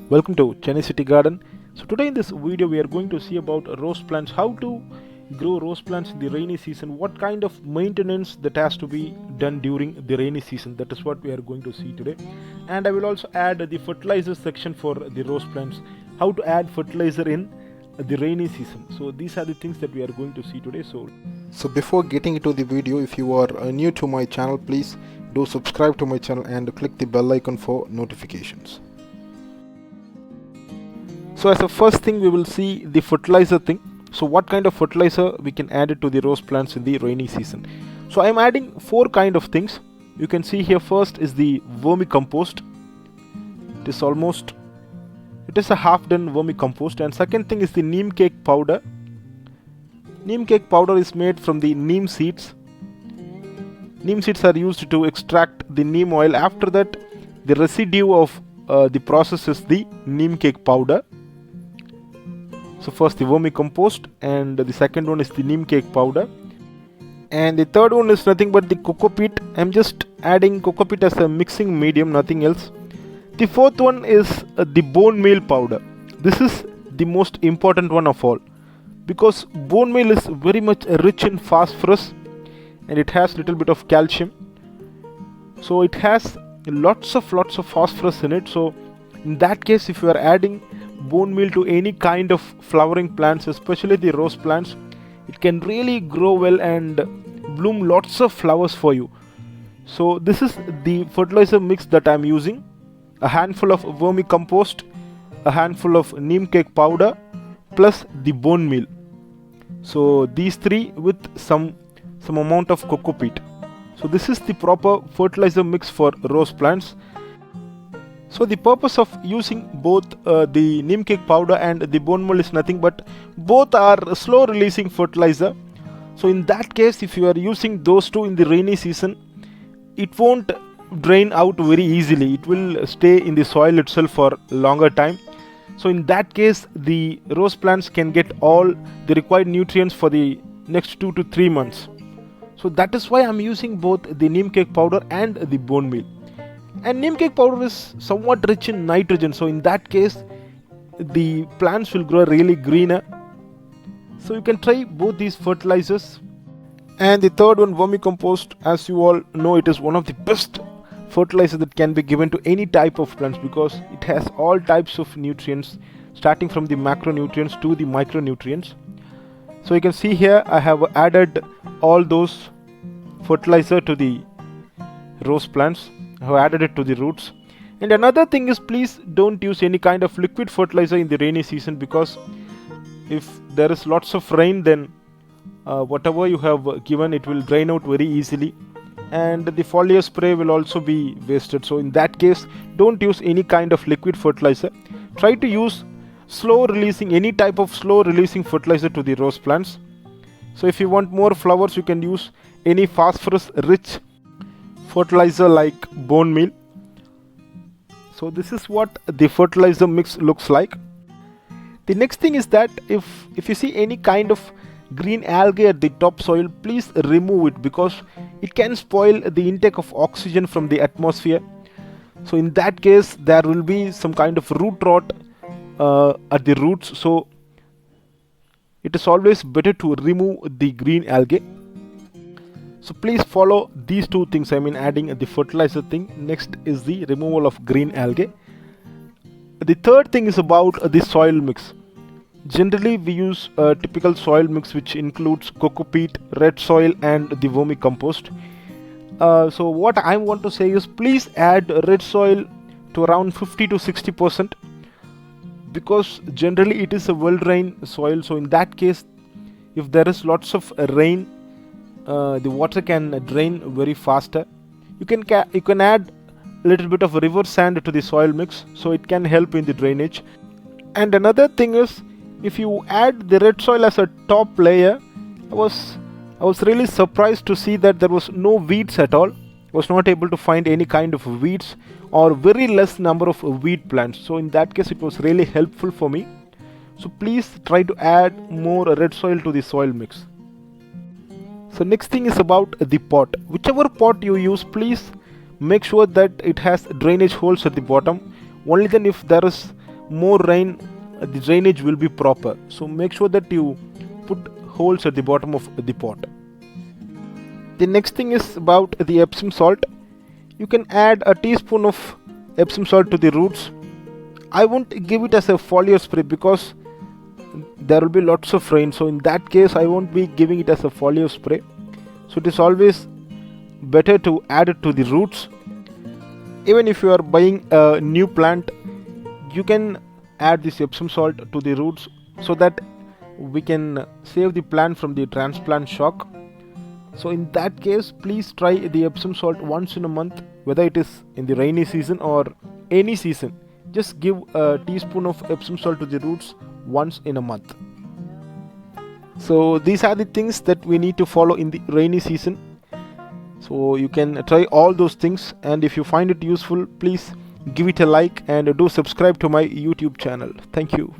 Welcome to Chennaicitygarden. So today in this video we are going to see about rose plants, how to grow rose plants in the rainy season, what kind of maintenance that has to be done during the rainy season. That is what we are going to see today. And I will also add the fertilizer section for the rose plants, how to add fertilizer in the rainy season. So these are the things that we are going to see today. So before getting into the video, if you are new to my channel, please do subscribe to my channel and click the bell icon for notifications. So as a first thing we will see the fertilizer thing. So what kind of fertilizer we can add it to the rose plants in the rainy season. So I am adding 4 kind of things. You can see here first is the vermicompost. It is a half done vermicompost. And second thing is the neem cake powder. Neem cake powder is made from the neem seeds. Neem seeds are used to extract the neem oil. After that the residue of the process is the neem cake powder. So first the vermicompost, and the second one is the neem cake powder, and the third one is nothing but the coco peat. I'm just adding coco peat as a mixing medium, nothing else. The fourth one is the bone meal powder. This is the most important one of all, because bone meal is very much rich in phosphorus and it has little bit of calcium. So it has lots of phosphorus in it. So in that case, if you are adding bone meal to any kind of flowering plants, especially the rose plants, it can really grow well and bloom lots of flowers for you. So this is the fertilizer mix that I am using: a handful of vermicompost, a handful of neem cake powder, plus the bone meal. So these three with some amount of coco peat. So this is the proper fertilizer mix for rose plants. So the purpose of using both the neem cake powder and the bone meal is nothing but both are slow releasing fertilizer. So in that case, if you are using those two in the rainy season, it won't drain out very easily. It will stay in the soil itself for a longer time. So in that case, the rose plants can get all the required nutrients for the next 2 to 3 months. So that is why I am using both the neem cake powder and the bone meal. And neem cake powder is somewhat rich in nitrogen, so in that case the plants will grow really greener. So you can try both these fertilizers. And the third one, vermicompost, as you all know, it is one of the best fertilizer that can be given to any type of plants, because it has all types of nutrients, starting from the macronutrients to the micronutrients. So you can see here I have added all those fertilizer to the rose plants. I have added it to the roots. And another thing is, please don't use any kind of liquid fertilizer in the rainy season, because if there is lots of rain, then whatever you have given, it will drain out very easily, and the foliar spray will also be wasted. So in that case, don't use any kind of liquid fertilizer. Try to use any type of slow releasing fertilizer to the rose plants. So if you want more flowers, you can use any phosphorus rich fertilizer like bone meal. So this is what the fertilizer mix looks like. The next thing is that if you see any kind of green algae at the topsoil, please remove it, because it can spoil the intake of oxygen from the atmosphere. So in that case, there will be some kind of root rot at the roots. So it is always better to remove the green algae. So please follow these two things. I mean, adding the fertilizer thing. Next is the removal of green algae. The third thing is about the soil mix. Generally we use a typical soil mix which includes coco peat, red soil, and the vermicompost. So what I want to say is, please add red soil to around 50 to 60%, because generally it is a well drained soil. So in that case, if there is lots of rain, the water can drain very faster. You can add a little bit of river sand to the soil mix, so it can help in the drainage. And another thing is, if you add the red soil as a top layer, I was really surprised to see that there was no weeds at all. I was not able to find any kind of weeds, or very less number of weed plants. So in that case, it was really helpful for me. So please try to add more red soil to the soil mix. So next thing is about the pot. Whichever pot you use, please make sure that it has drainage holes at the bottom. Only then, if there is more rain, the drainage will be proper. So make sure that you put holes at the bottom of the pot. The next thing is about the Epsom salt. You can add a teaspoon of Epsom salt to the roots. I won't give it as a foliar spray because there will be lots of rain, so in that case I won't be giving it as a foliar spray. So it is always better to add it to the roots. Even if you are buying a new plant, you can add this Epsom salt to the roots so that we can save the plant from the transplant shock. So in that case, please try the Epsom salt once in a month, whether it is in the rainy season or any season. Just give a teaspoon of Epsom salt to the roots once in a month. So these are the things that we need to follow in the rainy season. So you can try all those things, and if you find it useful, please give it a like and do subscribe to my YouTube channel. Thank you.